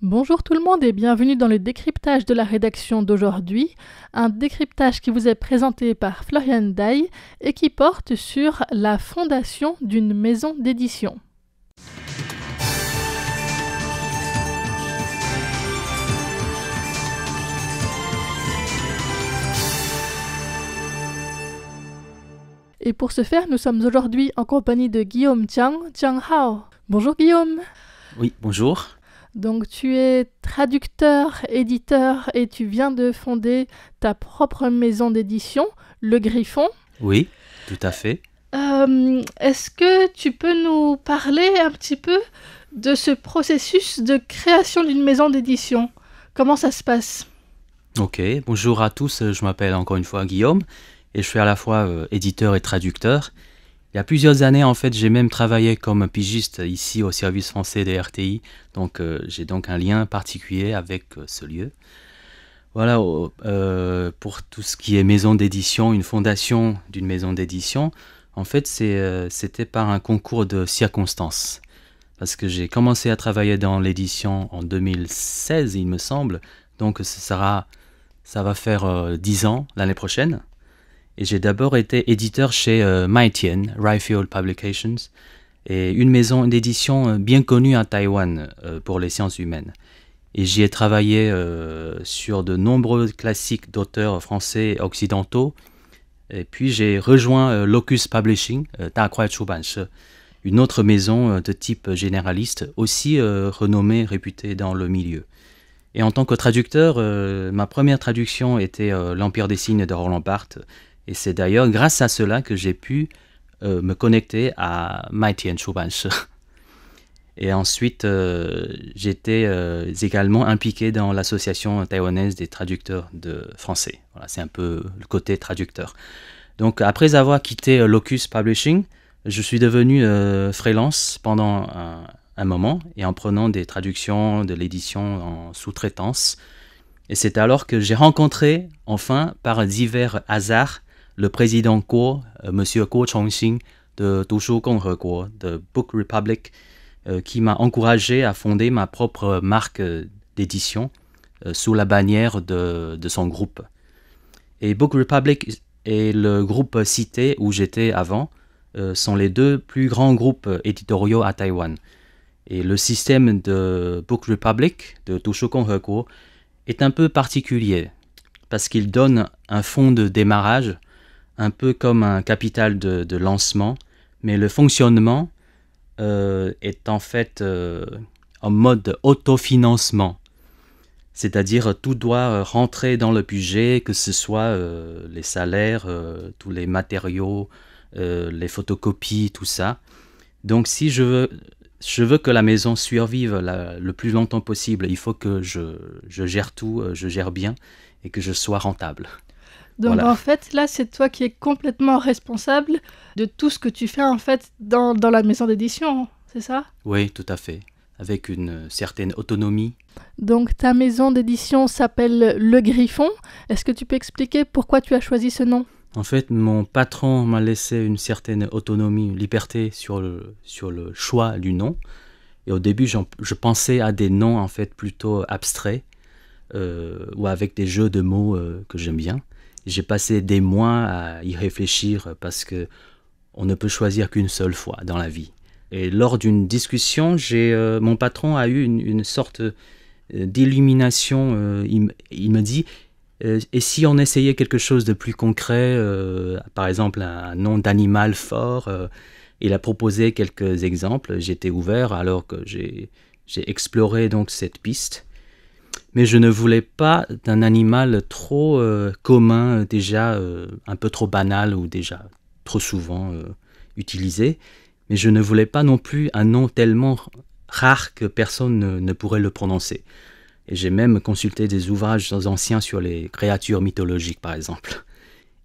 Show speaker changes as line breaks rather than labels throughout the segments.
Bonjour tout le monde et bienvenue dans le décryptage de la rédaction d'aujourd'hui, un décryptage qui vous est présenté par Florian Day et qui porte sur la fondation d'une maison d'édition. Et pour ce faire, nous sommes aujourd'hui en compagnie de Guillaume Jiang Hao. Bonjour Guillaume.
Oui, bonjour.
Donc tu es traducteur, éditeur et tu viens de fonder ta propre maison d'édition, Le Griffon.
Oui, tout à fait.
Est-ce que tu peux nous parler un petit peu de ce processus de création d'une maison d'édition? Comment ça se passe?
Ok, bonjour à tous, je m'appelle encore une fois Guillaume et je suis à la fois éditeur et traducteur. Il y a plusieurs années, en fait, j'ai même travaillé comme pigiste ici au service français des RTI, donc j'ai donc un lien particulier avec ce lieu. Voilà, pour tout ce qui est maison d'édition, une fondation d'une maison d'édition, en fait, c'était par un concours de circonstances. Parce que j'ai commencé à travailler dans l'édition en 2016, il me semble, donc ça va faire 10 ans l'année prochaine. Et j'ai d'abord été éditeur chez Maitian, Ryefield Publications, et une maison d'édition bien connue à Taïwan pour les sciences humaines. Et j'y ai travaillé sur de nombreux classiques d'auteurs français et occidentaux. Et puis j'ai rejoint Locus Publishing, Dakuai Chubanshi, une autre maison de type généraliste, aussi renommée, réputée dans le milieu. Et en tant que traducteur, ma première traduction était L'Empire des signes de Roland Barthes. Et c'est d'ailleurs grâce à cela que j'ai pu me connecter à Maitian Chubanshi. Et ensuite, j'étais également impliqué dans l'association taïwanaise des traducteurs de français. Voilà, c'est un peu le côté traducteur. Donc après avoir quitté Locus Publishing, je suis devenu freelance pendant un moment et en prenant des traductions de l'édition en sous-traitance. Et c'est alors que j'ai rencontré, enfin, par divers hasards, le président Guo, monsieur Guo Chongxing de Dushu Gongheguo, de Book Republic, qui m'a encouragé à fonder ma propre marque d'édition sous la bannière de son groupe. Et Book Republic et le groupe cité où j'étais avant sont les deux plus grands groupes éditoriaux à Taïwan. Et le système de Book Republic, de Dushu Gongheguo, est un peu particulier parce qu'il donne un fonds de démarrage un peu comme un capital de lancement, mais le fonctionnement est en fait en mode autofinancement. C'est-à-dire tout doit rentrer dans le budget, que ce soit les salaires, tous les matériaux, les photocopies, tout ça. Donc si je veux que la maison survive le plus longtemps possible, il faut que je gère tout, je gère bien et que je sois rentable.
Donc
Voilà.
en fait, là, c'est toi qui es complètement responsable de tout ce que tu fais en fait dans la maison d'édition, c'est ça?
Oui, tout à fait, avec une certaine autonomie.
Donc ta maison d'édition s'appelle Le Griffon. Est-ce que tu peux expliquer pourquoi tu as choisi ce nom?
En fait, mon patron m'a laissé une certaine autonomie, une liberté sur le choix du nom. Et au début, je pensais à des noms en fait plutôt abstraits ou avec des jeux de mots que j'aime bien. J'ai passé des mois à y réfléchir parce que on ne peut choisir qu'une seule fois dans la vie. Et lors d'une discussion, mon patron a eu une sorte d'illumination. Il me dit et si on essayait quelque chose de plus concret, par exemple un nom d'animal fort. Il a proposé quelques exemples. J'étais ouvert alors que j'ai exploré donc cette piste. Mais je ne voulais pas d'un animal trop commun, déjà un peu trop banal ou déjà trop souvent utilisé. Mais je ne voulais pas non plus un nom tellement rare que personne ne pourrait le prononcer. Et j'ai même consulté des ouvrages anciens sur les créatures mythologiques, par exemple.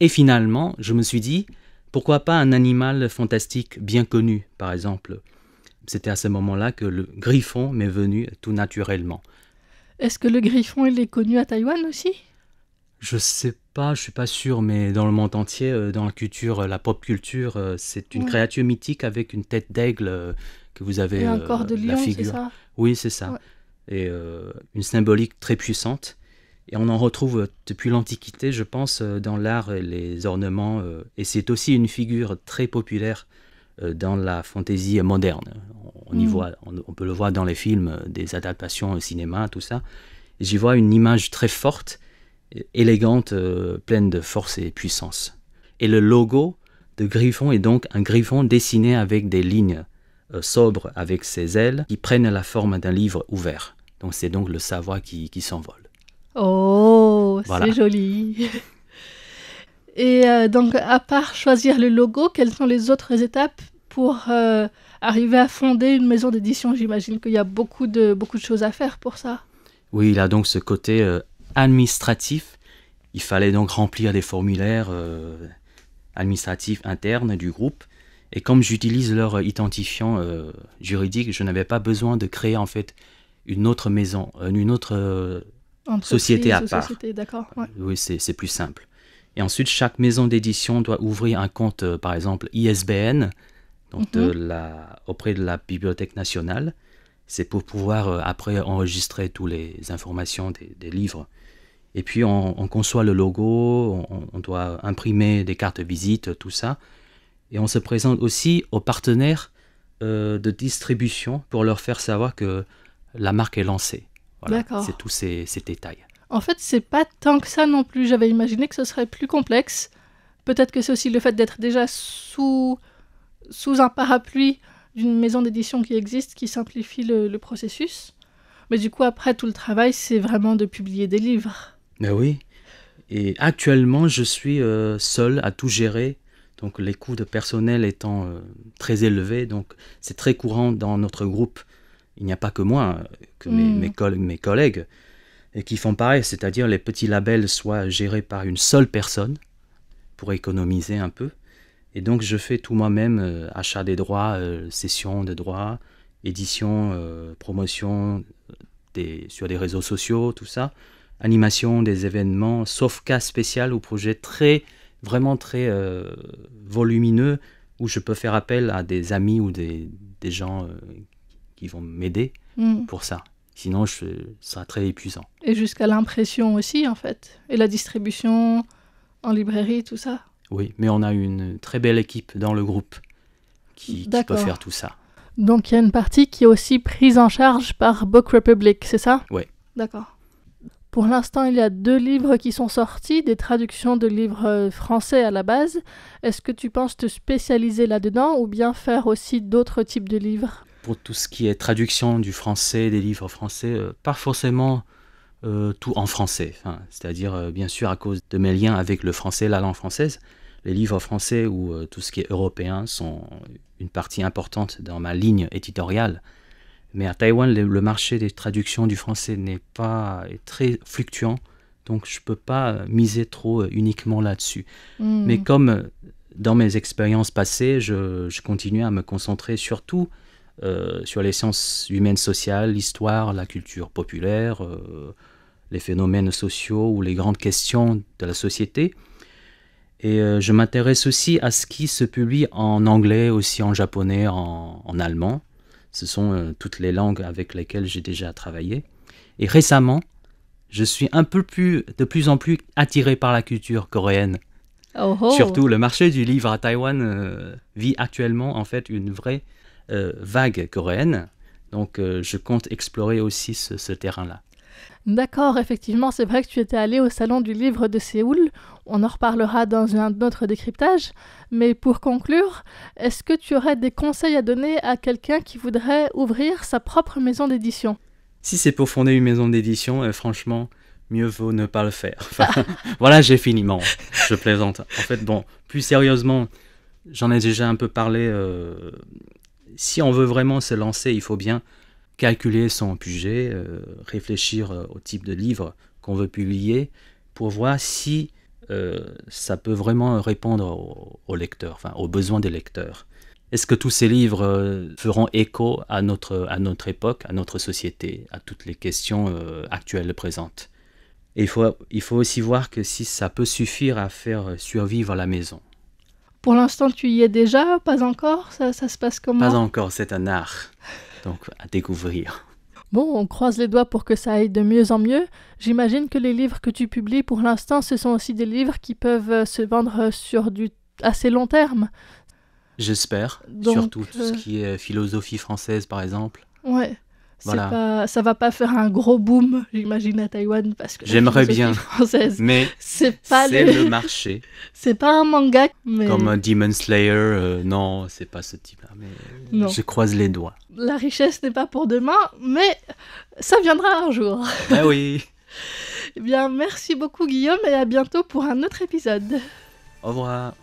Et finalement, je me suis dit, pourquoi pas un animal fantastique bien connu, par exemple. C'était à ce moment-là que le griffon m'est venu tout naturellement.
Est-ce que le griffon, il est connu à Taïwan aussi?
Je sais pas, je suis pas sûr, mais dans le monde entier, dans la culture, la pop culture, c'est une créature mythique avec une tête d'aigle que vous avez
Et un corps de
la
lion, c'est
figure.
ça?
Oui, c'est ça.
Ouais.
et une symbolique très puissante. Et on en retrouve depuis l'Antiquité, je pense, dans l'art et les ornements. Et c'est aussi une figure très populaire dans la fantaisie moderne. On peut le voir dans les films, des adaptations au cinéma, tout ça. Et j'y vois une image très forte, élégante, pleine de force et puissance. Et le logo de Griffon est donc un griffon dessiné avec des lignes sobres avec ses ailes qui prennent la forme d'un livre ouvert. Donc c'est donc le savoir qui s'envole.
Oh,
Voilà.
c'est joli. Et donc, à part choisir le logo, quelles sont les autres étapes pour arriver à fonder une maison d'édition? J'imagine qu'il y a beaucoup de choses à faire pour ça.
Oui, il a donc ce côté administratif. Il fallait donc remplir des formulaires administratifs internes du groupe. Et comme j'utilise leur identifiant juridique, je n'avais pas besoin de créer en fait une autre maison, une autre société à part.
Société, d'accord. Ouais.
Oui, c'est plus simple. Et ensuite, chaque maison d'édition doit ouvrir un compte, par exemple, ISBN, donc auprès de la Bibliothèque nationale. C'est pour pouvoir après enregistrer toutes les informations des livres. Et puis, on conçoit le logo, on doit imprimer des cartes visite, tout ça. Et on se présente aussi aux partenaires de distribution pour leur faire savoir que la marque est lancée. Voilà,
D'accord.
c'est tous ces détails.
En fait, c'est pas tant que ça non plus. J'avais imaginé que ce serait plus complexe. Peut-être que c'est aussi le fait d'être déjà sous un parapluie d'une maison d'édition qui existe qui simplifie le processus. Mais du coup, après, tout le travail, c'est vraiment de publier des livres.
Ben oui. Et actuellement, je suis seul à tout gérer. Donc les coûts de personnel étant très élevés, donc c'est très courant dans notre groupe. Il n'y a pas que moi, que mes collègues, et qui font pareil, c'est-à-dire les petits labels soient gérés par une seule personne pour économiser un peu. Et donc je fais tout moi-même, achat des droits, cession de droits, édition, promotion sur des réseaux sociaux, tout ça, animation des événements, sauf cas spécial ou projet vraiment très volumineux où je peux faire appel à des amis ou des gens qui vont m'aider pour ça. Sinon, ça sera très épuisant.
Et jusqu'à l'impression aussi, en fait. Et la distribution en librairie, tout ça.
Oui, mais on a une très belle équipe dans le groupe qui peut faire tout ça.
Donc, il y a une partie qui est aussi prise en charge par Book Republic, c'est ça?
Oui.
D'accord. Pour l'instant, il y a 2 livres qui sont sortis, des traductions de livres français à la base. Est-ce que tu penses te spécialiser là-dedans ou bien faire aussi d'autres types de livres?
Pour tout ce qui est traduction du français, des livres français, pas forcément tout en français. C'est-à-dire, bien sûr, à cause de mes liens avec le français, la langue française, les livres français ou tout ce qui est européen sont une partie importante dans ma ligne éditoriale. Mais à Taïwan, le marché des traductions du français est très fluctuant, donc je ne peux pas miser trop uniquement là-dessus. Mais comme dans mes expériences passées, je continue à me concentrer surtout sur les sciences humaines sociales, l'histoire, la culture populaire, les phénomènes sociaux ou les grandes questions de la société. Et je m'intéresse aussi à ce qui se publie en anglais, aussi en japonais, en allemand. Ce sont toutes les langues avec lesquelles j'ai déjà travaillé. Et récemment, je suis de plus en plus attiré par la culture coréenne. Surtout, le marché du livre à Taïwan vit actuellement en fait une vraie vague coréenne. Donc, je compte explorer aussi ce terrain-là.
D'accord, effectivement, c'est vrai que tu étais allé au Salon du Livre de Séoul. On en reparlera dans un autre décryptage. Mais pour conclure, est-ce que tu aurais des conseils à donner à quelqu'un qui voudrait ouvrir sa propre maison d'édition?
Si c'est pour fonder une maison d'édition, franchement, mieux vaut ne pas le faire. Voilà, j'ai fini. Non, je plaisante. En fait, plus sérieusement, j'en ai déjà un peu parlé. Si on veut vraiment se lancer, il faut bien calculer son budget, réfléchir au type de livre qu'on veut publier pour voir si ça peut vraiment répondre aux lecteurs, aux besoins des lecteurs. Est-ce que tous ces livres feront écho à notre époque, à notre société, à toutes les questions actuelles et présentes? Et il faut aussi voir que si ça peut suffire à faire survivre la maison.
Pour l'instant, tu y es déjà? Pas encore? Ça se passe comment?
Pas encore, c'est un art. Donc, à découvrir.
Bon, on croise les doigts pour que ça aille de mieux en mieux. J'imagine que les livres que tu publies pour l'instant, ce sont aussi des livres qui peuvent se vendre sur du assez long terme.
J'espère,
Donc,
surtout tout ce qui est philosophie française par exemple.
Ouais.
Voilà.
Ça va pas faire un gros boom, j'imagine, à Taïwan, parce que la
J'aimerais
philosophie
bien,
française,
mais
c'est pas
c'est le marché.
c'est pas un manga, mais
Comme un Demon Slayer, non, c'est pas ce type-là, mais
Non.
je croise les doigts.
la richesse n'est pas pour demain, mais ça viendra un jour.
Ah oui,
Eh bien, merci beaucoup Guillaume et à bientôt pour un autre épisode.
au revoir.